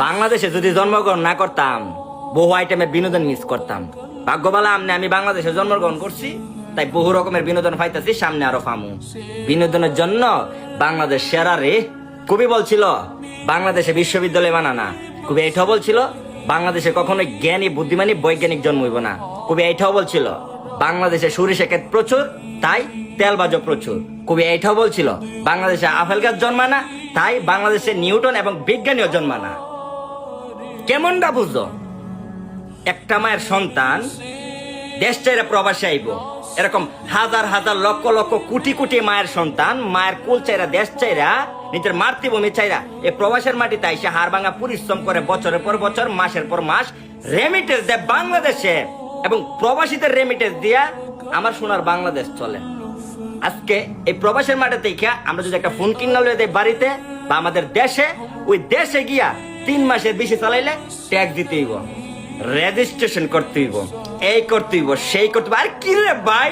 বাংলাদেশে যদি জন্মগ্রহণ না করতাম বহু আইটেমের বিনোদন মিস করতাম। ভাগ্যবালা আমি বাংলাদেশে জন্মগ্রহণ করছি, তাই বহু রকমের বিনোদন পাইতেছি, সামনে আরো পামু। বিনোদনের জন্য বাংলাদেশ সেরা রে। কবি বলছিল বাংলাদেশে বিশ্ববিদ্যালয় বানানা। কবি এইটাও বলছিল বাংলাদেশে কখনো জ্ঞানী বুদ্ধিমানী বৈজ্ঞানিক জন্মইব না। কবি এইটাও বলছিল বাংলাদেশে সরিষা ক্ষেত প্রচুর, তাই তেলবাজও প্রচুর। কবি এইটাও বলছিল বাংলাদেশে আপেল গাছ জন্মায় না, তাই বাংলাদেশে নিউটন এবং বিজ্ঞানীও জন্মায় না। কেমনটা বুঝো? একটা মায়ের সন্তান দেশ চাইরা প্রবাসে আইব, এরকম হাজার হাজার লক্ষ লক্ষ কোটি কোটি মায়ের সন্তান মায়ের কুল চাইরা দেশ চাইরা নিজের মাতৃভূমি চাইরা এই প্রবাসের মাটিতে আইসে হাড় ভাঙা পরিশ্রম করে বছরের পর বছর মাসের পর মাস রেমিটেন্স দেয় বাংলাদেশে, এবং প্রবাসীদের রেমিটেন্স দিয়া আমার সোনার বাংলাদেশ চলে। আজকে এই প্রবাসের মাঠে থেকে আমরা যদি একটা ফোন কিনা লয়ে দেয় বাড়িতে বা আমাদের দেশে, ওই দেশে গিয়া 3 মাসের বেশি চালাইলে ট্যাক্স দিতে হইব, রেজিস্ট্রেশন করতে হইব, এই করতে হইব, সেই করতে হইব। আর কি রে ভাই,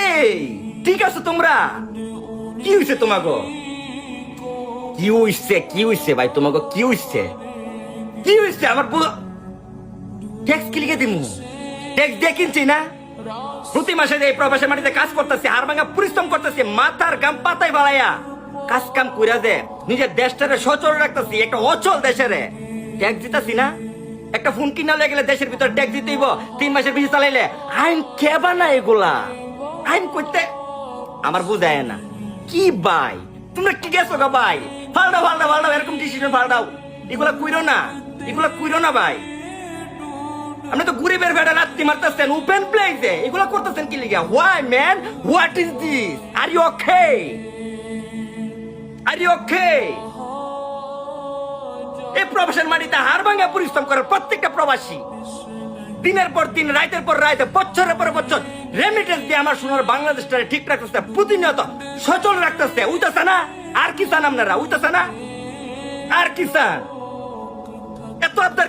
এই ঠিক আছে তোমরা? কি হইছে তোমাগো? কি হইছে ভাই তোমাগো? কি হইছে আমার ট্যাক্স কি লিখে দিমু? ট্যাক্স দিয়ে কিনছি না? প্রতি মাসে এই প্রবাসের মাটিতে কাজ করতেছে, হাড় ভাঙা পরিশ্রম করতেছে, মাথার গাম পাতায় বাড়াইয়া কাজ কাম কইরা দে নিজের দেশটারে সচল রাখতেছি, একটা অচল দেশেরে ট্যাক্স দিতেছি না? একটা ফোন কিনা লয়ে গেলে দেশের ভিতর ট্যাক্স দিতে হইব, 3 মাসের বেশি চালাইলে। আইন কেবা না এগুলা? আইন করতে আমার বুঝায় না। কি ভাই তোমরা কি গেছো গা ভাই? ফালদাও এরকম ডিসিশন ফালদাও। এগুলা কইরো না ভাই। আপনি তো গরিবের বেড়া রাত্রি মারতেছেন ওপেন প্লেসে, এগুলা করতেছেন কি লিগা? Why man, what is this? Are you okay? এই প্রবাসের মাটিতে হাড় ভাঙা পরিশ্রম করে প্রত্যেকটা প্রবাসী দিনের পর দিন, রাতের পর রাত, বছরের পর বছর রেমিটেন্স দিয়ে আমার সোনার বাংলাদেশটারে ঠিক রাখতেছে, প্রতিনিয়ত সচল রাখতেছে। উইতাছে না? আর কি চান আপনারা? উইতাছে না? আর কি চান? এত আবদার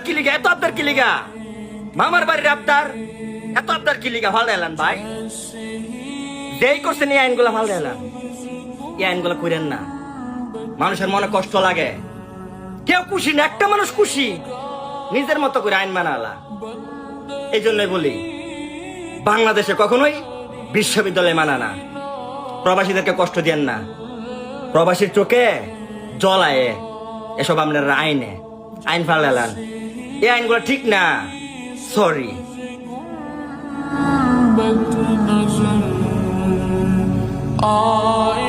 কি লিগা? মামার বাড়ির আবদার, এত আবদার কি লিগা? ভাল এলান ভাই, যেই করছেন এই আইনগুলা ভাল এলান। এই আইনগুলা করেন না, মানুষের মনে কষ্ট লাগে। কেউ খুশি না, একটা মানুষ খুশি নিজের মতো করে আইন মানালা। এই জন্যই বলি বাংলাদেশে কখনোই বিশ্ববিদ্যালয় মানা না। প্রবাসীদেরকে কষ্ট দেন না, প্রবাসীর চোখে জল আয়ে এসব আপনারা আইন ফালালান। এই আইনগুলো ঠিক না, সরি। I